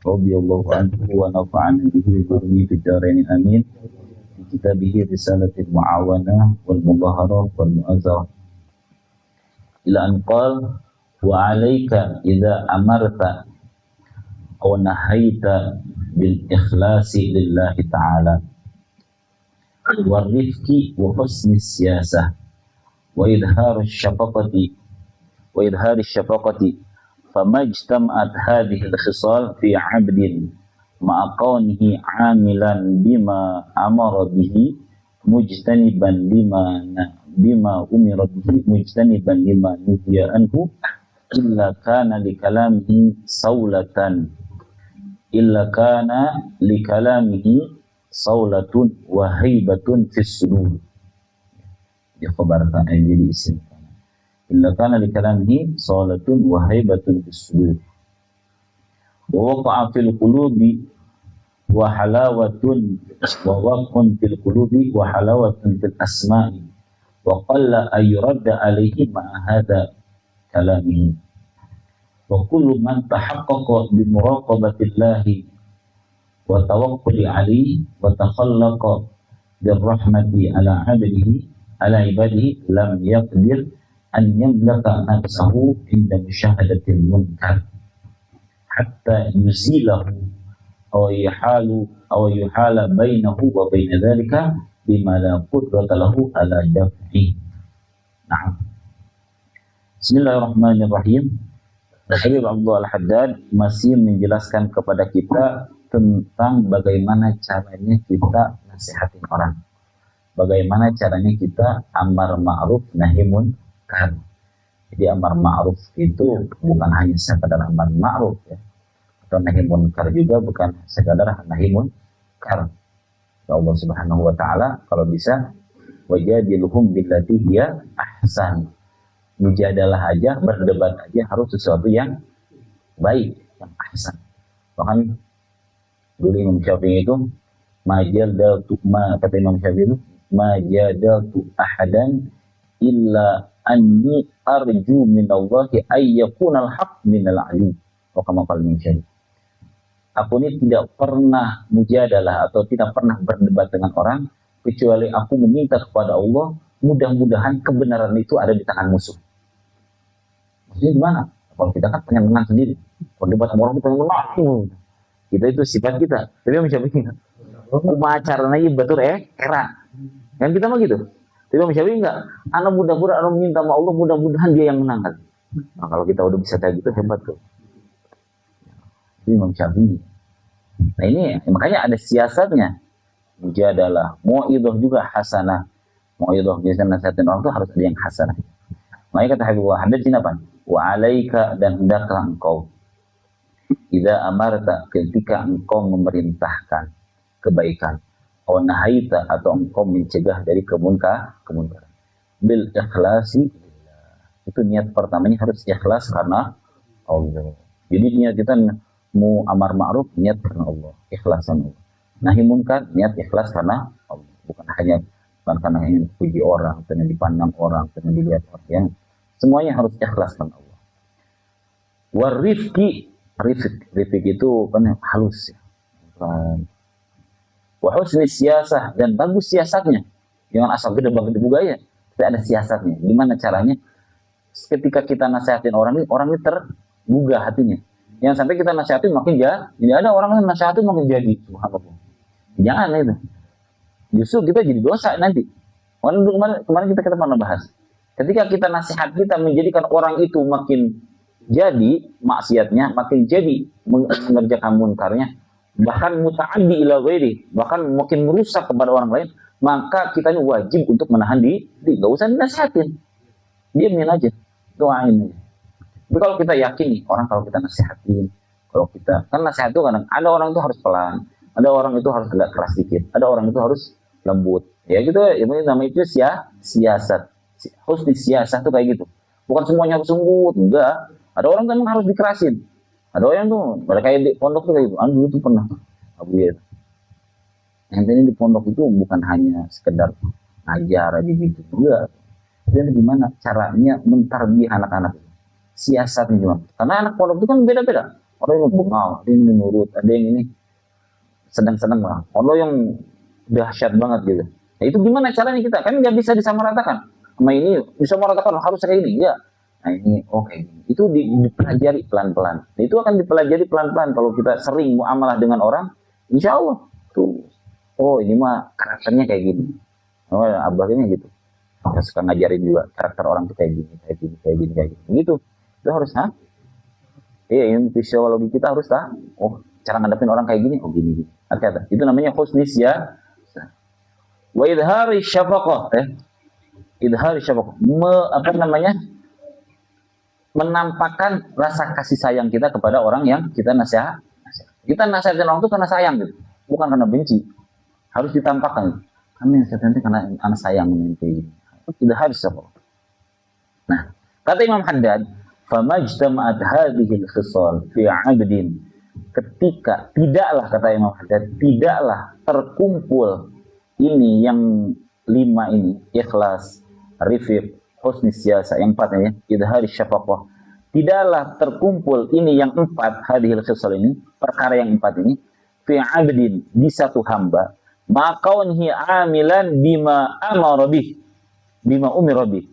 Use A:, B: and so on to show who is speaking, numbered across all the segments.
A: radhiyallahu anhu wa nafa'ana bihi wa bihi fid dharain amin. Fi kitabih Risalatul Mu'awanah wal Mubaharah wal Mu'azarah ila an qala wa 'alaika idza amarta aw nahaita bil ikhlasi lillahi ta'ala wa rifqi wa husni siyasah wa idhar syafaqati famajtama'at hadhihi al-khisal fi 'abdin ma'a kaunihi 'amilan bima amara bihi mujtaniban bima umira bihi mujtaniban lima nuhiya anhu illa kana likalamihi saulatun wa haibatun fis sudur. Dikhabarkan jadi isim illa kana likalamihi saulatun wa haibatun fis sudur wa waqa'a fil qulubi wa halawatun wa waqun fil qulubi wa halawatun fil asma'i wa qalla ayradda alaihi ma'a hadha kalamihi wa kullu man tahaqqaqa bi muraqabatillahi wa tawakkuli alaihi wa takhallaqa bir rahmati ala ibadihi lam yaqdir an yamlaka nafsahu inda musyahadatil munkar hatta yuzilahu aw yuhala bainahu wa baina dzalika bima la qudrata lahu ala daf'i. Nah, Bismillahirrahmanirrahim. Habib Abdul Al-Haddad masih menjelaskan kepada kita tentang bagaimana caranya kita nasihatin orang, bagaimana caranya kita amar ma'ruf nahi munkar. Jadi amar ma'ruf itu bukan hanya sekadar amar ma'ruf ya, atau nahi munkar juga bukan sekadar nahi munkar. Allah Subhanahu wa taala kalau bisa wajadiluhum billati hiya ahsan. Mujadalah aja, berdebat aja harus sesuatu yang baik, yang ahsan. Bahkan dulu Imam Syafi'i itu kata Imam Syafi'i itu majadatu ahadan illa anni arju minallahi ayyakunal haq minal ali. Kama qala Imam Syafi'i, aku ini tidak pernah mujadalah atau tidak pernah berdebat dengan orang kecuali aku meminta kepada Allah mudah-mudahan kebenaran itu ada di tangan musuh. Maksudnya gimana? Kalau kita kan pengen menang sendiri, kalau debat sama orang kita pengen menang, kita itu sifat kita. Tapi Imam Syafi'i umacaranya batur era kan kita mah gitu. Tapi Imam Syafi'i enggak, anak mudah-mudahan anak minta sama Allah mudah-mudahan dia yang menang kan. Nah, kalau kita udah bisa kayak gitu hebat tuh. Itu Imam Syafi'i. Nah ini makanya ada siasatnya. Mujadalah, mu'idah juga hasanah. Mu'idah biasanya nasihatin orang itu harus ada yang hasanah. Makanya kata Habibullah Haddad sini apa? Wa alaika dan hendaklah engkau idza amarta ketika engkau memerintahkan kebaikan aw nahaita atau engkau mencegah dari kemunkaran bil ikhlasi, itu niat pertamanya harus ikhlas karena Allah. Jadi niat kita mau amar ma'ruf niat karena Allah, ikhlas karena Allah. Nahi munkar niat ikhlas karena Allah, bukan karena ingin puji orang, pengen dipandang orang, pengen dilihat orang, ya. Semuanya harus ikhlas karena Allah. Warifqi, rifq itu kan halus ya. Wa husni siyasah, dan bagus siasatnya. Jangan asal gede-gede gaya, tapi ada siasatnya. Gimana caranya? Ketika kita nasihatin orang ini tergugah hatinya. Yang sampai kita nasihatin makin jahat. Ini ada orang yang nasihatin makin jadi. Subhanallah. Jangan itu. Justru kita jadi dosa nanti. Kemarin kita pernah bahas. Ketika kita nasihat kita menjadikan orang itu makin jadi maksiatnya, makin jadi mengerjakan munkarnya, bahkan muta'addi ila ghairi, bahkan makin merusak kepada orang lain, maka kita ini wajib untuk menahan diri. Gak usah dinasihatin. Diamin aja. Doain aja. Tapi kalau kita yakin nih, orang kalau kita nasihatin, kalau kita, kan nasihat itu kadang ada orang itu harus pelan, ada orang itu harus agak keras dikit, ada orang itu harus lembut. Ya gitu, namanya itu siasat. Husni siasat tuh kayak gitu. Bukan semuanya harus lembut, enggak. Ada orang kan harus dikerasin. Ada orang tuh, mereka kayak di pondok tuh kayak gitu. Dulu tuh pernah, Abu Yer. Yang ini di pondok itu bukan hanya sekedar ngajar aja gitu, enggak. Dan gimana caranya mentarbiyah anak-anak? Siasatnya gimana? Karena anak pondok itu kan beda-beda. Orang yang bengal, ada yang menurut, ada yang ini sedang-sedang lah. Kalau yang dahsyat banget gitu. Nah, itu gimana caranya kita? Kan nggak bisa disamaratakan. Sama ini disamaratakan harus kayak ini, ya. Nah ini oke, itu dipelajari pelan-pelan. Nah, itu akan dipelajari pelan-pelan kalau kita sering muamalah dengan orang, insya Allah tuh. Oh ini mah karakternya kayak gini. Oh abahnya gitu. Kita suka ngajarin juga karakter orang tuh kayak gini, kayak gini, kayak gini, kayak gini. Gitu. Itu harus iya, ini fisiologi kita harus oh cara ngadepin orang kayak gini, oh gini, gini. Hati-hati. Itu namanya husnis ya. Wa idhari syafaqah, idhari syafaqah. Apa namanya? Menampakkan rasa kasih sayang kita kepada orang yang kita nasihat. Kita nasihatin orang itu karena sayang gitu, bukan karena benci. Harus ditampakkan. Kami nasihatin karena anak sayang nanti. Tidak harus apa. Nah, kata Imam Haddad, famajtama'at hadhil khisal fi 'abdin. Ketika tidaklah, kata Imam Haddad, tidaklah terkumpul ini yang 5 ini, ikhlas, rifiq, husni siyasa, yang 4 ya, idhari syafaqah. Tidaklah terkumpul ini yang 4 hadhil khisal ini, perkara yang 4 ini, fi 'abdin, di satu hamba, makaunhi amilan bima amara bih, bima umira bih.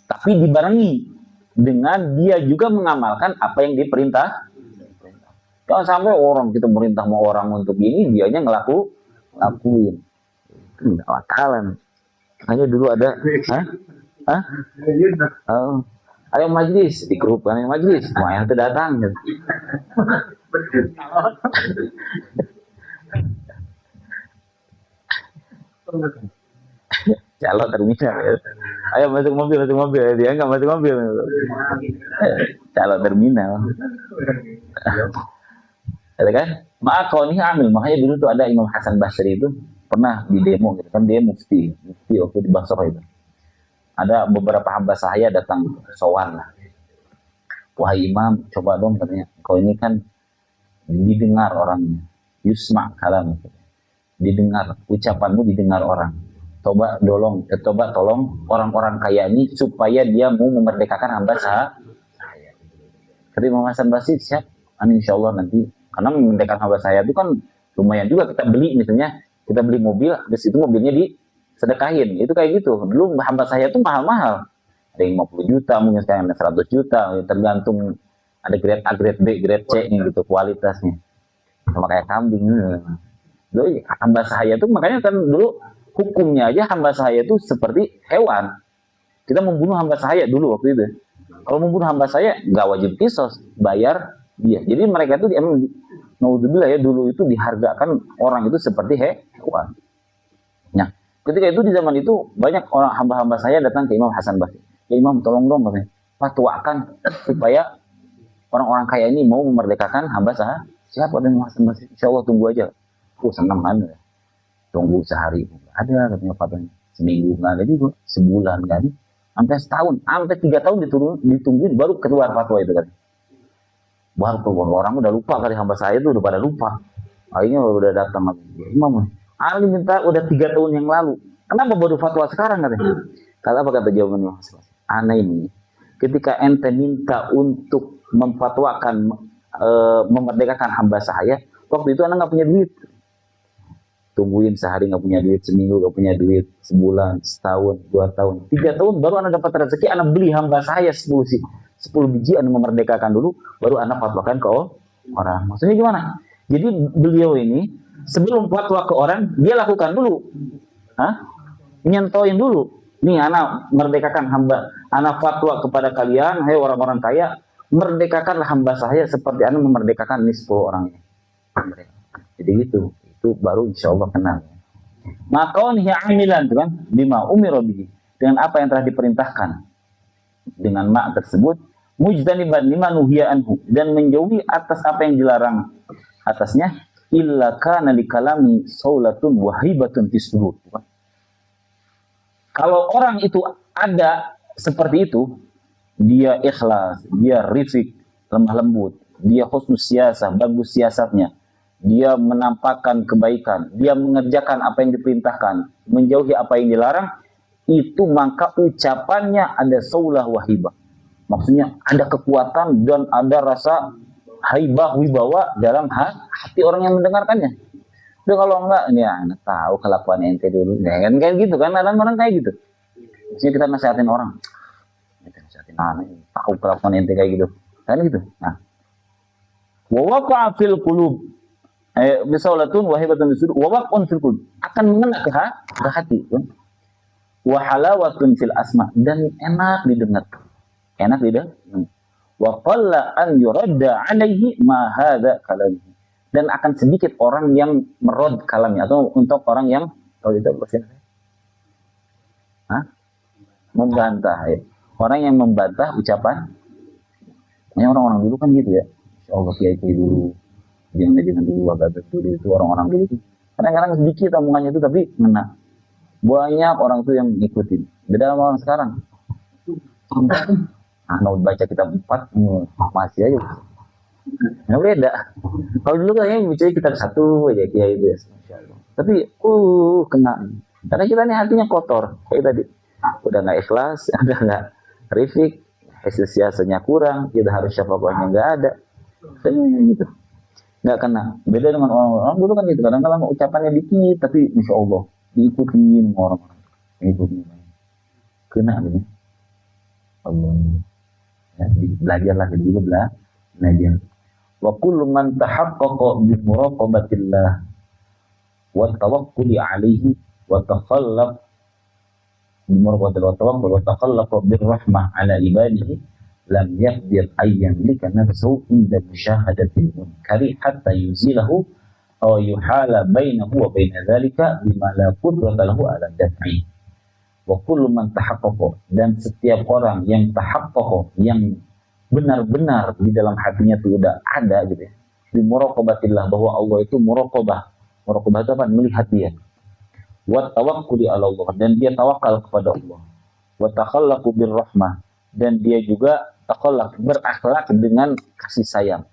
A: Tapi dibarengi dengan dia juga mengamalkan apa yang diperintah. Jangan sampai orang kita merintah mau orang untuk ini, dianya ngelakuin. Itu enggak bakalan. Hanya dulu ada, oh, ayo majlis di grup kan, ayo majlis, yang terdatang. Gitu. Calon terminal. Ya. Ayo masuk mobil. Dia nggak masuk mobil. Calon terminal. Ada kan? Maka ini amil. Makanya dulu tuh ada Imam Hasan Basri itu pernah di demo, gitu kan, dia mufti waktu di Basra itu. Ada beberapa hamba saya datang sowan lah. Wahai Imam, coba dong katanya. Kau ini kan didengar orangnya. Yusma kalam. Didengar, ucapanmu didengar orang. Coba tolong orang-orang kaya ini supaya dia mau memerdekakan hamba saya. Kata Imam Hasan Basri, siap. Insya Allah nanti. Karena memerdekakan hamba saya itu kan lumayan juga, kita beli misalnya. Kita beli mobil, habis itu mobilnya disedekahin. Itu kayak gitu. Dulu hamba saya itu mahal-mahal. Ada yang 50 juta, mungkin sekarang ada 100 juta. Tergantung ada grade A, grade B, grade C nih gitu kualitasnya. Sama kayak kambing. Dulu hamba saya itu makanya kan dulu hukumnya aja hamba saya itu seperti hewan. Kita membunuh hamba saya dulu waktu itu. Kalau membunuh hamba saya nggak wajib kisos, bayar dia. Jadi mereka itu emang naudzubillah ya, dulu itu dihargakan orang itu seperti hewan. Nah, ketika itu di zaman itu banyak orang hamba-hamba saya datang ke Imam Hasan Basri. Ya Imam, tolong dong katanya, fatwakan supaya orang-orang kaya ini mau memerdekakan hamba saya. Siapa Imam Hasan Basri? Insya Allah tunggu aja. Senang kan ya. Tunggu sehari ada katanya fatwanya. Seminggu nggak ada juga, sebulan nggak ada, sampai setahun, sampai 3 tahun ditungguin baru keluar fatwa itu kan. Baru keluar, orang udah lupa kali, hamba saya itu udah pada lupa. Akhirnya udah datang lagi. Imam, Ali minta udah 3 tahun yang lalu. Kenapa baru fatwa sekarang katanya? Kata apa kata jawabannya? Aneh ini. Ketika ente minta untuk memfatwakan memerdekakan hamba saya, waktu itu anak nggak punya duit. Tungguin sehari nggak punya duit, seminggu nggak punya duit, sebulan, setahun, 2 tahun, 3 tahun baru anak dapat rezeki, anak beli hamba saya 10 biji, anak memerdekakan dulu, baru anak fatwakan ke orang. Maksudnya gimana? Jadi beliau ini sebelum fatwa ke orang, dia lakukan dulu, nyentoin dulu. Nih anak merdekakan hamba, anak fatwa kepada kalian, hai orang-orang kaya, merdekakanlah hamba saya seperti anak memerdekakan ini 10 orang. Jadi gitu. Itu baru insya Allah kenal. Maka nih amilan itu kan bima umira bihi, dengan apa yang telah diperintahkan, dengan mak tersebut, mujtaniban lima nuhiya anhu, dan menjauhi atas apa yang dilarang atasnya, illa kana likalami saulatun wahibatun fisudur. Kalau orang itu ada seperti itu, dia ikhlas, dia rifik, lemah lembut, dia husnus siyasah, bagus siasatnya, dia menampakkan kebaikan, dia mengerjakan apa yang diperintahkan, menjauhi apa yang dilarang, itu maka ucapannya ada saulah wahibah. Maksudnya ada kekuatan dan ada rasa haibah wibawa dalam hati orang yang mendengarkannya. Tapi kalau enggak, ini anak tahu kelakuan ente dulu, ya kan kayak gitu kan, orang kayak gitu. Maksudnya kita nasihatin orang, kita nasihatin anak, tahu kelakuan ente kayak gitu, kan gitu. Nah, wawaqa'afil qulub, bisaulatun wahibatun bisud, wawaqun fil qulub, akan mengena ke hati, kan? Wahalawatun fil asma, dan enak didengar, wa qalla an yuradda alaihi ma hadza kalam, dan akan sedikit orang yang merod kalamnya, atau untuk orang yang kalau itu bahasa membantah, ya. Orang yang membantah ucapan. Ya, orang-orang dulu kan gitu ya. Insyaallah kiai dulu, jangan dulu, agak dulu itu orang-orang dulu itu. Kadang-kadang sedikit omongannya itu tapi ngena. Banyak orang tuh yang ngikutin. Beda sama orang sekarang. Mau baca kitab 4 masih aja. Nggak beda. Kalau dulu kayaknya baca kitab 1 aja kiai itu ya. Tapi kena. Karena kita nih hatinya kotor. Kayak tadi. Udah nggak ikhlas, udah nggak rifik, siasanya kurang, kita harus syafaqahnya nggak ada. Gitu. Nggak kena. Beda dengan orang-orang dulu kan gitu. Kadang-kadang ucapannya dikit, tapi Masya Allah diikutin orang-orang. Diikutin. Kena gitu. Allah. Ya, belajarlah juga belajar. Wa kullu man tahaqqaqa bi muraqabatillah wa tawakkuli alaihi wa takhallaq bi muraqabatillah wa tawakkul wa takhallaq bir rahmah ala ibadihi lam yaqdir ayyan lika nafsuhu inda musyahadatil munkari hatta yuzilahu aw yuhala bainahu wa baina dzalika bima la qudrata lahu ala daf'i. Wa kullu man tahaqqaqa, dan setiap orang yang tahaqqaqa, yang benar-benar di dalam hatinya itu udah ada gitu ya, di muraqabatillah, bahwa Allah itu muraqabah itu apa? Melihat dia. Wa tawakkuli ala Allah, dan dia tawakal kepada Allah. Wa takhallaqu bir rahmah, dan dia juga takhallaq, berakhlak dengan kasih sayang,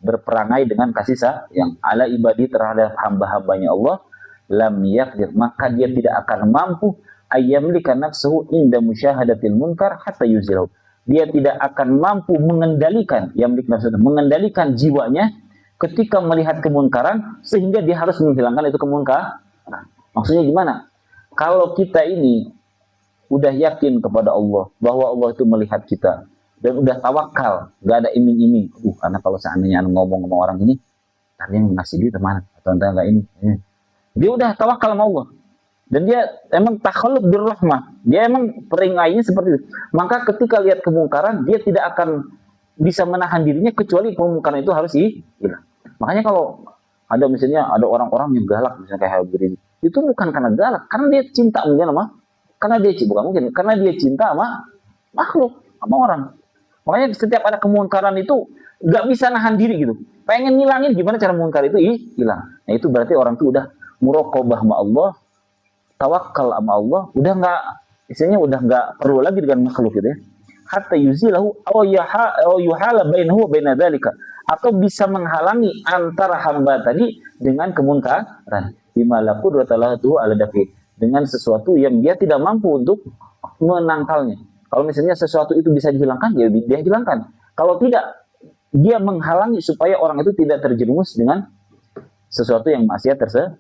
A: berperangai dengan kasih sayang ala ibadi, terhadap hamba-hambanya Allah. Lam yaqdir, maka dia tidak akan mampu ayyamlika nafsuhu inda musyahadatil munkar hatta yuzilahu. Dia tidak akan mampu mengendalikan, mengendalikan jiwanya ketika melihat kemunkaran, sehingga dia harus menghilangkan itu kemunkaran. Maksudnya gimana? Kalau kita ini udah yakin kepada Allah, bahwa Allah itu melihat kita, dan udah tawakal, gak ada iming-iming. Karena kalau seandainya ngomong sama orang ini, tadi ngasih duit kemana? Atau enggak ini. Dia udah tawakal sama Allah. Dan dia emang takhalluq birrahmah, dia emang peringainya seperti itu. Maka ketika lihat kemungkaran, dia tidak akan bisa menahan dirinya, kecuali kemungkaran itu harus hilang. Makanya kalau ada misalnya ada orang-orang yang galak, misalnya kayak Habib Rizik, itu bukan karena galak, karena dia cinta mungkin sama, karena dia cinta sama makhluk, sama orang. Makanya setiap ada kemungkaran itu nggak bisa nahan diri gitu, pengen ngilangin, gimana cara mungkar itu hilang. Nah itu berarti orang itu udah muraqabah sama Allah, tawakal sama Allah, udah nggak, istilahnya udah nggak perlu lagi dengan makhluk gitu ya. Hatta yuzilahu aw yuhala bainahu wa baina dzalika, atau bisa menghalangi antara hamba tadi dengan kemunkaran. Bima la qudrata lahu ala dafi, dengan sesuatu yang dia tidak mampu untuk menangkalnya. Kalau misalnya sesuatu itu bisa dihilangkan, ya dia hilangkan. Kalau tidak, dia menghalangi supaya orang itu tidak terjerumus dengan sesuatu yang maksiat tersebut.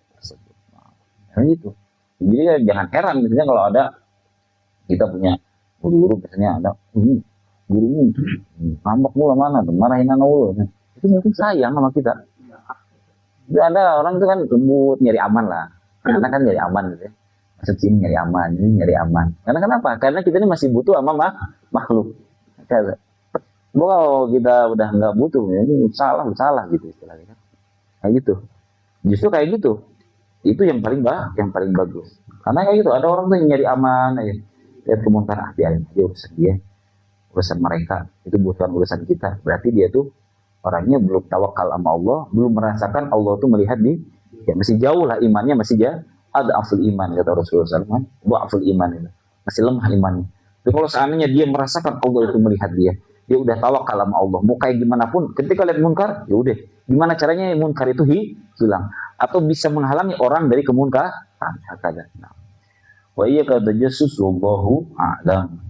A: Nah, gitu. Jadi jangan heran misalnya kalau ada, kita punya guru misalnya ada guru ini ngambek mulu mana, marahin anak mulu, itu mungkin sayang sama kita. Jadi ada orang itu kan lembut, nyari aman lah, karena kan nyari aman gitu ya. Maksud sini nyari aman, ini nyari aman. Karena kenapa? Karena kita ini masih butuh sama makhluk. Kalau kita udah nggak butuh, ya ini salah gitu istilahnya kan. Kayak gitu. Justru kayak gitu. Itu yang paling bagus. Karena kayak gitu, ada orang tuh yang nyari aman aja. Lihat kemungkaran, dia urusan mereka, itu bukan urusan kita. Berarti dia tuh orangnya belum tawakal sama Allah, belum merasakan Allah tuh melihat ya masih jauh lah imannya, masih ada aful iman, kata Rasulullah SAW. Aful iman itu masih lemah imannya. Tapi kalau seandainya dia merasakan Allah itu melihat dia udah tawakal sama Allah, mau kayak gimana pun, ketika lihat munkar, ya udah, gimana caranya munkar itu hilang, atau bisa menghalangi orang dari kemunkaran. Wa iya kata Yesus, wallahu a'lam.